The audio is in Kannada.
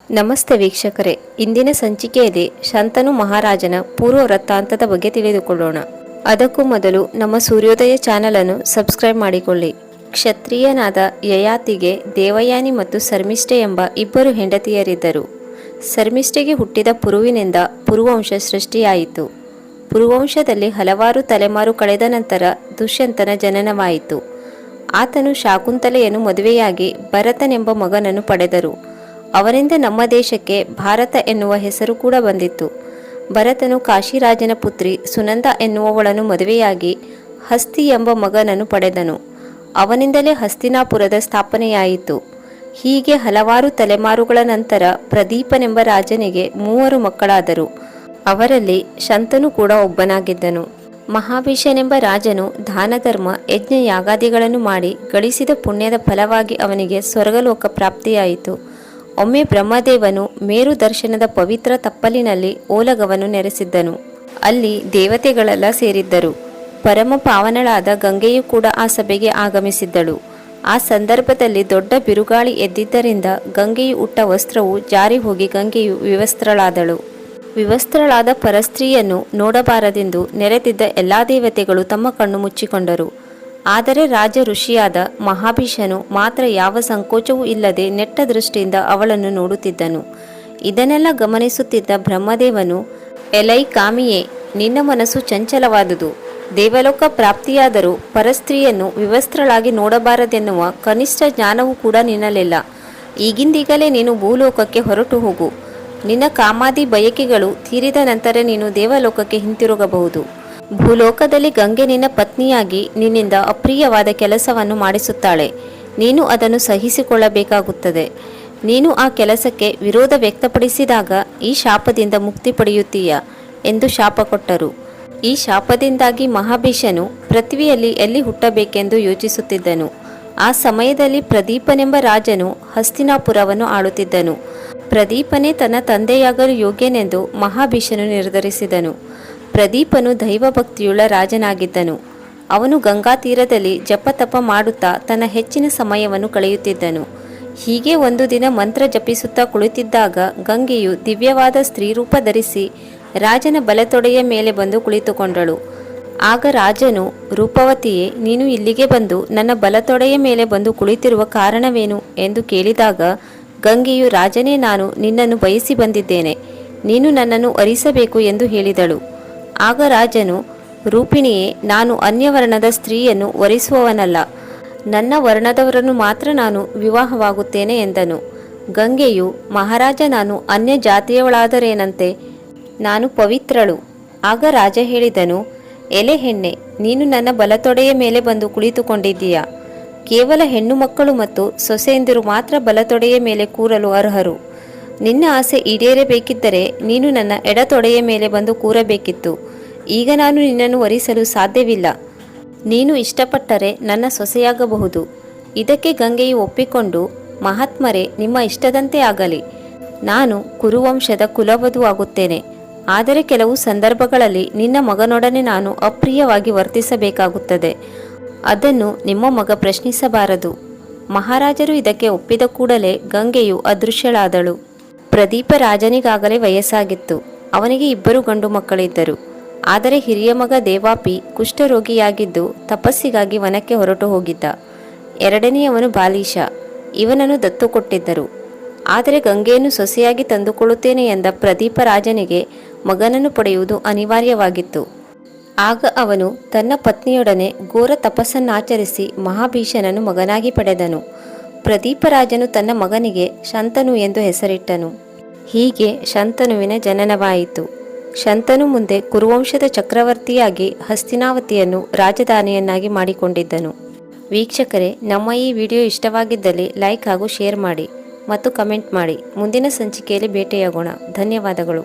ನಮಸ್ತೆ ವೀಕ್ಷಕರೇ, ಇಂದಿನ ಸಂಚಿಕೆಯಲ್ಲಿ ಶಂತನು ಮಹಾರಾಜನ ಪೂರ್ವ ವೃತ್ತಾಂತದ ಬಗ್ಗೆ ತಿಳಿದುಕೊಳ್ಳೋಣ. ಅದಕ್ಕೂ ಮೊದಲು ನಮ್ಮ ಸೂರ್ಯೋದಯ ಚಾನಲ್ ಅನ್ನು ಸಬ್ಸ್ಕ್ರೈಬ್ ಮಾಡಿಕೊಳ್ಳಿ. ಕ್ಷತ್ರಿಯನಾದ ಯಯಾತಿಗೆ ದೇವಯಾನಿ ಮತ್ತು ಶರ್ಮಿಷ್ಠೆ ಎಂಬ ಇಬ್ಬರು ಹೆಂಡತಿಯರಿದ್ದರು. ಶರ್ಮಿಷ್ಠೆಗೆ ಹುಟ್ಟಿದ ಪುರುವಿನಿಂದ ಪುರುವಂಶ ಸೃಷ್ಟಿಯಾಯಿತು. ಪುರುವಂಶದಲ್ಲಿ ಹಲವಾರು ತಲೆಮಾರು ಕಳೆದ ನಂತರ ದುಷ್ಯಂತನ ಜನನವಾಯಿತು. ಆತನು ಶಾಕುಂತಲೆಯನ್ನು ಮದುವೆಯಾಗಿ ಭರತನೆಂಬ ಮಗನನ್ನು ಪಡೆದರು. ಅವರಿಂದ ನಮ್ಮ ದೇಶಕ್ಕೆ ಭಾರತ ಎನ್ನುವ ಹೆಸರು ಕೂಡ ಬಂದಿತ್ತು. ಭರತನು ಕಾಶಿರಾಜನ ಪುತ್ರಿ ಸುನಂದ ಎನ್ನುವವಳನ್ನು ಮದುವೆಯಾಗಿ ಹಸ್ತಿ ಎಂಬ ಮಗನನ್ನು ಪಡೆದನು. ಅವನಿಂದಲೇ ಹಸ್ತಿನಾಪುರದ ಸ್ಥಾಪನೆಯಾಯಿತು. ಹೀಗೆ ಹಲವಾರು ತಲೆಮಾರುಗಳ ನಂತರ ಪ್ರದೀಪನೆಂಬ ರಾಜನಿಗೆ 3 ಮಕ್ಕಳಾದರು. ಅವರಲ್ಲಿ ಶಂತನು ಕೂಡ ಒಬ್ಬನಾಗಿದ್ದನು. ಮಹಾಭೀಷನೆಂಬ ರಾಜನು ದಾನ ಧರ್ಮ ಯಜ್ಞ ಯಾಗಾದಿಗಳನ್ನು ಮಾಡಿ ಗಳಿಸಿದ ಪುಣ್ಯದ ಫಲವಾಗಿ ಅವನಿಗೆ ಸ್ವರ್ಗಲೋಕ ಪ್ರಾಪ್ತಿಯಾಯಿತು. ಒಮ್ಮೆ ಬ್ರಹ್ಮದೇವನು ಮೇರು ದರ್ಶನದ ಪವಿತ್ರ ತಪ್ಪಲಿನಲ್ಲಿ ಓಲಗವನ್ನು ನೆರೆಸಿದ್ದನು. ಅಲ್ಲಿ ದೇವತೆಗಳೆಲ್ಲ ಸೇರಿದ್ದರು. ಪರಮ ಪಾವನಳಾದ ಗಂಗೆಯು ಕೂಡ ಆ ಸಭೆಗೆ ಆಗಮಿಸಿದ್ದಳು. ಆ ಸಂದರ್ಭದಲ್ಲಿ ದೊಡ್ಡ ಬಿರುಗಾಳಿ ಎದ್ದಿದ್ದರಿಂದ ಗಂಗೆಯು ಉಟ್ಟ ವಸ್ತ್ರವು ಜಾರಿ ಹೋಗಿ ಗಂಗೆಯು ವಿವಸ್ತ್ರಳಾದಳು. ವಿವಸ್ತ್ರಳಾದ ಪರಸ್ತ್ರೀಯನ್ನು ನೋಡಬಾರದೆಂದು ನೆರೆದಿದ್ದ ಎಲ್ಲಾ ದೇವತೆಗಳು ತಮ್ಮ ಕಣ್ಣು ಮುಚ್ಚಿಕೊಂಡರು. ಆದರೆ ರಾಜ ಋಷಿಯಾದ ಮಹಾಭೀಷನು ಮಾತ್ರ ಯಾವ ಸಂಕೋಚವೂ ಇಲ್ಲದೆ ನೆಟ್ಟ ದೃಷ್ಟಿಯಿಂದ ಅವಳನ್ನು ನೋಡುತ್ತಿದ್ದನು. ಇದನ್ನೆಲ್ಲ ಗಮನಿಸುತ್ತಿದ್ದ ಬ್ರಹ್ಮದೇವನು, ಎಲೈ ಕಾಮಿಯೇ, ನಿನ್ನ ಮನಸ್ಸು ಚಂಚಲವಾದುದು. ದೇವಲೋಕ ಪ್ರಾಪ್ತಿಯಾದರೂ ಪರಸ್ತ್ರೀಯನ್ನು ವಿವಸ್ತ್ರಳಾಗಿ ನೋಡಬಾರದೆನ್ನುವ ಕನಿಷ್ಠ ಜ್ಞಾನವೂ ಕೂಡ ನಿನ್ನಲಿಲ್ಲ. ಈಗಿಂದೀಗಲೇ ನೀನು ಭೂಲೋಕಕ್ಕೆ ಹೊರಟು ಹೋಗು. ನಿನ್ನ ಕಾಮಾದಿ ಬಯಕೆಗಳು ತೀರಿದ ನಂತರ ನೀನು ದೇವಲೋಕಕ್ಕೆ ಹಿಂತಿರುಗಬಹುದು. ಭೂಲೋಕದಲ್ಲಿ ಗಂಗೆ ನಿನ್ನ ಪತ್ನಿಯಾಗಿ ನಿನ್ನಿಂದ ಅಪ್ರಿಯವಾದ ಕೆಲಸವನ್ನು ಮಾಡಿಸುತ್ತಾಳೆ. ನೀನು ಅದನ್ನು ಸಹಿಸಿಕೊಳ್ಳಬೇಕಾಗುತ್ತದೆ. ನೀನು ಆ ಕೆಲಸಕ್ಕೆ ವಿರೋಧ ವ್ಯಕ್ತಪಡಿಸಿದಾಗ ಈ ಶಾಪದಿಂದ ಮುಕ್ತಿ ಪಡೆಯುತ್ತೀಯ ಎಂದು ಶಾಪ ಕೊಟ್ಟರು. ಈ ಶಾಪದಿಂದಾಗಿ ಮಹಾಭೀಷನು ಪೃಥ್ವಿಯಲ್ಲಿ ಎಲ್ಲಿ ಹುಟ್ಟಬೇಕೆಂದು ಯೋಚಿಸುತ್ತಿದ್ದನು. ಆ ಸಮಯದಲ್ಲಿ ಪ್ರದೀಪನೆಂಬ ರಾಜನು ಹಸ್ತಿನಾಪುರವನ್ನು ಆಳುತ್ತಿದ್ದನು. ಪ್ರದೀಪನೇ ತನ್ನ ತಂದೆಯಾಗಲು ಯೋಗ್ಯನೆಂದು ಮಹಾಭೀಷನು ನಿರ್ಧರಿಸಿದನು. ಪ್ರದೀಪನು ದೈವಭಕ್ತಿಯುಳ್ಳ ರಾಜನಾಗಿದ್ದನು. ಅವನು ಗಂಗಾ ತೀರದಲ್ಲಿ ಜಪತಪ ಮಾಡುತ್ತಾ ತನ್ನ ಹೆಚ್ಚಿನ ಸಮಯವನ್ನು ಕಳೆಯುತ್ತಿದ್ದನು. ಹೀಗೆ ಒಂದು ದಿನ ಮಂತ್ರ ಜಪಿಸುತ್ತಾ ಕುಳಿತಿದ್ದಾಗ ಗಂಗೆಯು ದಿವ್ಯವಾದ ಸ್ತ್ರೀರೂಪ ಧರಿಸಿ ರಾಜನ ಬಲತೊಡೆಯ ಮೇಲೆ ಬಂದು ಕುಳಿತುಕೊಂಡಳು. ಆಗ ರಾಜನು, ರೂಪವತಿಯೇ, ನೀನು ಇಲ್ಲಿಗೆ ಬಂದು ನನ್ನ ಬಲತೊಡೆಯ ಮೇಲೆ ಬಂದು ಕುಳಿತಿರುವ ಕಾರಣವೇನು ಎಂದು ಕೇಳಿದಾಗ ಗಂಗೆಯು, ರಾಜನೇ, ನಾನು ನಿನ್ನನ್ನು ಬಯಸಿ ಬಂದಿದ್ದೇನೆ. ನೀನು ನನ್ನನ್ನು ವರಿಸಬೇಕು ಎಂದು ಹೇಳಿದಳು. ಆಗ ರಾಜನು, ರೂಪಿಣಿಯೇ, ನಾನು ಅನ್ಯವರ್ಣದ ಸ್ತ್ರೀಯನ್ನು ವರಿಸುವವನಲ್ಲ. ನನ್ನ ವರ್ಣದವರನ್ನು ಮಾತ್ರ ನಾನು ವಿವಾಹವಾಗುತ್ತೇನೆ ಎಂದನು. ಗಂಗೆಯು, ಮಹಾರಾಜ, ನಾನು ಅನ್ಯ ಜಾತಿಯವಳಾದರೇನಂತೆ? ನಾನು ಪವಿತ್ರಳು. ಆಗ ರಾಜ ಹೇಳಿದನು, ಎಲೆ ಹೆಣ್ಣೆ, ನೀನು ನನ್ನ ಬಲತೊಡೆಯ ಮೇಲೆ ಬಂದು ಕುಳಿತುಕೊಂಡಿದ್ದೀಯಾ? ಕೇವಲ ಹೆಣ್ಣು ಮಕ್ಕಳು ಮತ್ತು ಸೊಸೆಯಂದಿರು ಮಾತ್ರ ಬಲತೊಡೆಯ ಮೇಲೆ ಕೂರಲು ಅರ್ಹರು. ನಿನ್ನ ಆಸೆ ಈಡೇರಬೇಕಿದ್ದರೆ ನೀನು ನನ್ನ ಎಡತೊಡೆಯ ಮೇಲೆ ಬಂದು ಕೂರಬೇಕಿತ್ತು. ಈಗ ನಾನು ನಿನ್ನನ್ನು ವರಿಸಲು ಸಾಧ್ಯವಿಲ್ಲ. ನೀನು ಇಷ್ಟಪಟ್ಟರೆ ನನ್ನ ಸೊಸೆಯಾಗಬಹುದು. ಇದಕ್ಕೆ ಗಂಗೆಯು ಒಪ್ಪಿಕೊಂಡು, ಮಹಾತ್ಮರೇ, ನಿಮ್ಮ ಇಷ್ಟದಂತೆ ಆಗಲಿ. ನಾನು ಕುರುವಂಶದ ಕುಲವಧು ಆಗುತ್ತೇನೆ. ಆದರೆ ಕೆಲವು ಸಂದರ್ಭಗಳಲ್ಲಿ ನಿನ್ನ ಮಗನೊಡನೆ ನಾನು ಅಪ್ರಿಯವಾಗಿ ವರ್ತಿಸಬೇಕಾಗುತ್ತದೆ. ಅದನ್ನು ನಿಮ್ಮ ಮಗ ಪ್ರಶ್ನಿಸಬಾರದು. ಮಹಾರಾಜರು ಇದಕ್ಕೆ ಒಪ್ಪಿದ ಕೂಡಲೇ ಗಂಗೆಯು ಅದೃಶ್ಯಳಾದಳು. ಪ್ರದೀಪ ರಾಜನಿಗಾಗಲೇ ವಯಸ್ಸಾಗಿತ್ತು. ಅವನಿಗೆ 2 ಗಂಡು ಮಕ್ಕಳಿದ್ದರು. ಆದರೆ ಹಿರಿಯ ಮಗ ದೇವಾಪಿ ಕುಷ್ಠರೋಗಿಯಾಗಿದ್ದು ತಪಸ್ಸಿಗಾಗಿ ವನಕ್ಕೆ ಹೊರಟು ಹೋಗಿದ್ದ. ಎರಡನೆಯವನು ಬಾಲೀಶ. ಇವನನ್ನು ದತ್ತು ಕೊಟ್ಟಿದ್ದರು. ಆದರೆ ಗಂಗೆಯನ್ನು ಸೊಸೆಯಾಗಿ ತಂದುಕೊಳ್ಳುತ್ತೇನೆ ಎಂದ ಪ್ರದೀಪ ರಾಜನಿಗೆ ಮಗನನ್ನು ಪಡೆಯುವುದು ಅನಿವಾರ್ಯವಾಗಿತ್ತು. ಆಗ ಅವನು ತನ್ನ ಪತ್ನಿಯೊಡನೆ ಘೋರ ತಪಸ್ಸನ್ನಾಚರಿಸಿ ಮಹಾಭೀಷನನ್ನು ಮಗನಾಗಿ ಪಡೆದನು. ಪ್ರದೀಪರಾಜನು ತನ್ನ ಮಗನಿಗೆ ಶಂತನು ಎಂದು ಹೆಸರಿಟ್ಟನು. ಹೀಗೆ ಶಂತನುವಿನ ಜನನವಾಯಿತು. ಶಂತನು ಮುಂದೆ ಕುರುವಂಶದ ಚಕ್ರವರ್ತಿಯಾಗಿ ಹಸ್ತಿನಾವತಿಯನ್ನು ರಾಜಧಾನಿಯನ್ನಾಗಿ ಮಾಡಿಕೊಂಡಿದ್ದನು. ವೀಕ್ಷಕರೇ, ನಮ್ಮ ಈ ವಿಡಿಯೋ ಇಷ್ಟವಾಗಿದ್ದಲ್ಲಿ ಲೈಕ್ ಹಾಗೂ ಶೇರ್ ಮಾಡಿ ಮತ್ತು ಕಮೆಂಟ್ ಮಾಡಿ. ಮುಂದಿನ ಸಂಚಿಕೆಯಲ್ಲಿ ಭೇಟಿಯಾಗೋಣ. ಧನ್ಯವಾದಗಳು.